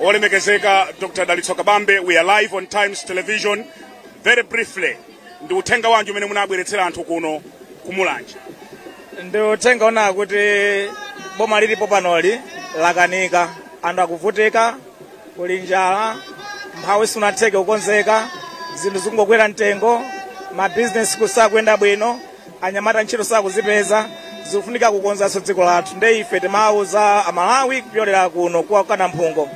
Olemekezeka Dr. Dalitso Kabambe, we are live on Times Television. Very briefly, ndi utenga wanju mene munabweretsera anthu kuno kumulanje. Ndi utenga ona kuti boma lilipo panoli lakanika, anthu akuvutika, kuli njala, mphawi sunatheke kukonzeka, zinthu zikungokwera mtengo, ma business kusakuyenda bwino, anyamata ntchito sakuzipeza, zikufunika kukonzanso dziko lathu. Ndi ife timauza Amalawi kupyolera kuno kwa Kanamphungo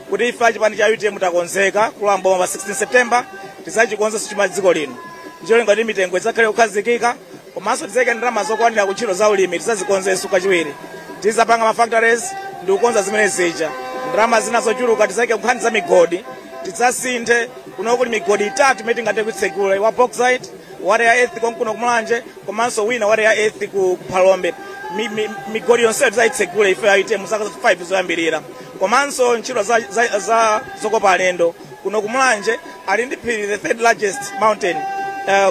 kuti ife chipani cha UTM takonzeka kulamba pa 16 September tizachikonzanso chuma dziko lino. Njolinga kuti mitengo idzakhale kukhazikika, komanso tizeke ndalama zokwanira kuntchito za ulimi tizazikonzenso kachiwiri. Tizapanga ma factories ndi kukonza zimene zija. Ndalama zina zochuluka tizake kunkhani za migodi, tizasinthe kuno kuli migodi itatu imene tingate kuitsekula wa bauxite, water ya earth konkuno kumulanje, komanso wina water ya earth ku Phalombe. Migodi yonse tizaitsekula ife aite musaka 5 zoyambirira. Komanso ntchito za zokopa alendo kuno kumulanje ali ndi phiri the third largest mountain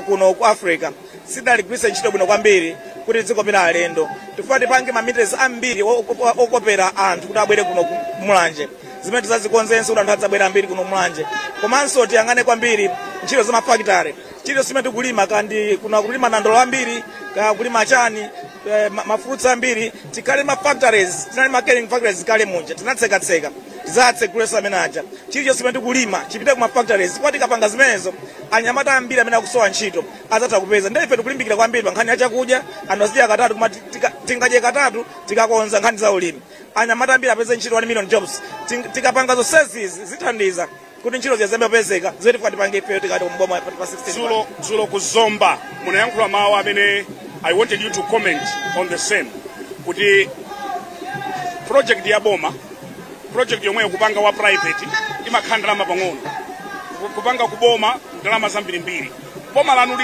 kuno ku Africa. Sidaligwisa ntchito bwino kwambiri kuti dzikopera alendo. Tifuna tipange ma meters ambiri okopera anthu kuti abwere kuno kumulanje. Zimene tizazikonzenso kuti anthu adzabwera ambiri kuno kumulanje. Komanso tiyang'ane kwambiri ntchito za mafactory. Ntchito zimene tikulima kandi kuna kulima nandolo ambiri, kulima chani, mafruits ambiri, tikale ma factories, tinali ma canning factories kale munja, tinatseka tizatsekulesa amenaja. Chilicho zimene tikulima chipite ku ma factories, kwa tikapanga zimenezo anyamata ambiri amene akusowa ntchito azatha kupeza. Ndi ife tikulimbikira kwambiri nkhani ya chakudya, anthu azidya katatu koma tingadye katatu tikakonza nkhani za ulimi. Anyamata ambiri apeze ntchito 1 million jobs. Tikapanga zonsezi zithandiza kuti ntchito ziyazembe pezeka zoti tipange ife tikati mboma pa 16. Zulo kuzomba munayankhula mawu amene I wanted you to comment on the same. Kuti project ya boma, project yomwe kupanga wa private imakhala ndalama pang'ono. Kupanga kuboma ndalama zambiri mbiri. Boma lanu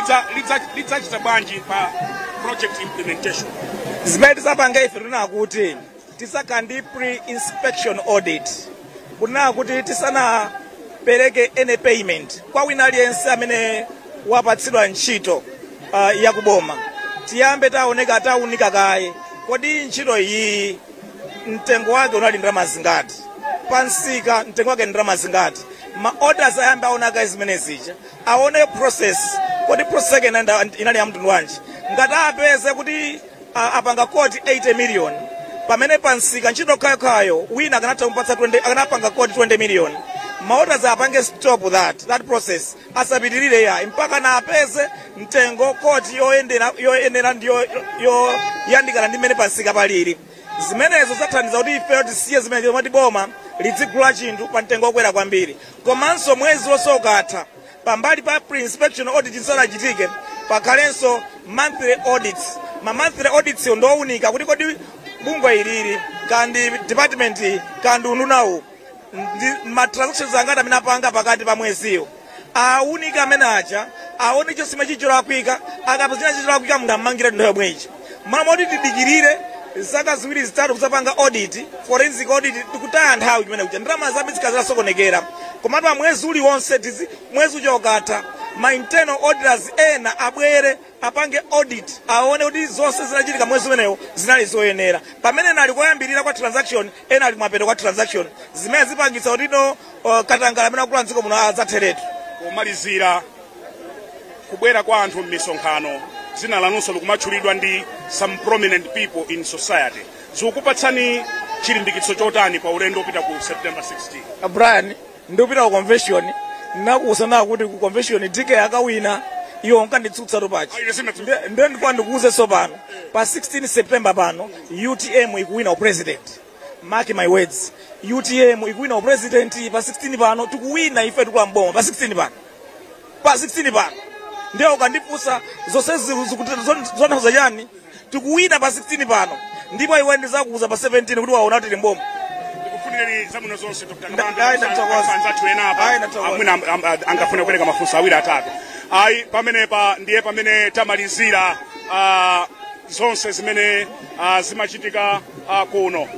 lidzachita bwanji pa project implementation? Zimene tizapanga ife tuna kuti tisakhala ndi pre-inspection audit. Kuna kuti tisana pereke any payment kwa wina aliyense amene wapatsidwa ntchito ya kuboma. Tiyambe taoneka ataunika kaye kodi ntchito iyi mtengo wake unali ndalama zingati, pansika mtengo wake ndalama zingati, ma orders ayambe aonaka zimene zija, aone process kodi process inali ya mtundu wanji. Ngati apeze kuti apanga koti 80 million pamene pansika ntchito kayo wina akanatha kumpatsa 20, akanapanga koti 20 million. Maorders apange stop that process asapitirire ya mpaka na apeze mtengo koti yoendera ndiyo yandikana ndi mene pansika paliri. Zimenezo zathandiza kuti ife tisiye zimene zomati boma lidzigula chinthu pa mtengo okwera kwambiri. Komanso mwezi wosokatha pambali pa pre-inspection audit zisanachitike pakhalenso monthly audits. Ma monthly audits ndowunika kuti kodi bungwe ilili kandi department kandi ununawo ma transactions angati amene apanga pakati pa mweziyo awunika amene acha aone chosima chicholakwika akapezera chicholakwika mungamangire ndo yomwechi. Mama kuti tidikirire zaka ziwiri zitatu kuzapanga audit, forensic audit, tikutaya nthawi chimene kucha ndalama zabe zikazasokonekera. Komatu pa mwezi uliwonse mwezi uchokatha ma internal auditors ena abwere apange audit aone kuti zonse zinachitika mwezi umenewo zinali zoyenera. Pamene nali koyambirira kwa transaction ena ali mwapeto kwa transaction zimene zipangitsa kuti katangala amene akula mdziko muno adzatheretu. Pomalizira kubwera kwa anthu m'misonkhano zina lanunso likumatchulidwa ndi some prominent people in society. Zikukupatsani chilimbikitso chotani pa ulendo opita ku September 16? Brian, ndopita ku convention nakusana kuti ku convention DK akawina iyo nkanditsutsa topachi. Ndio ndikuwa ndikuuze sopano pa 16 September pano UTM ikuwina president. Mark my words. UTM ikuwina president pa 16 pano tikuwina ife tukula mboma pa 16 pano. Pa 16 pano. Ndio ukandifusa zonse zona zajani tikuwina pa 16 pano. Ndipo iwe ndizakuuza pa 17 kuti waona kuti mboma. Ndikufunireni zamuno zonse Dr. Kabambe anzathu ena apa amwina angafuna kupereka mafunso awiri atatu. Ayi pamenepa ndiye pamene tamalizira zonse zimene zimachitika kuno.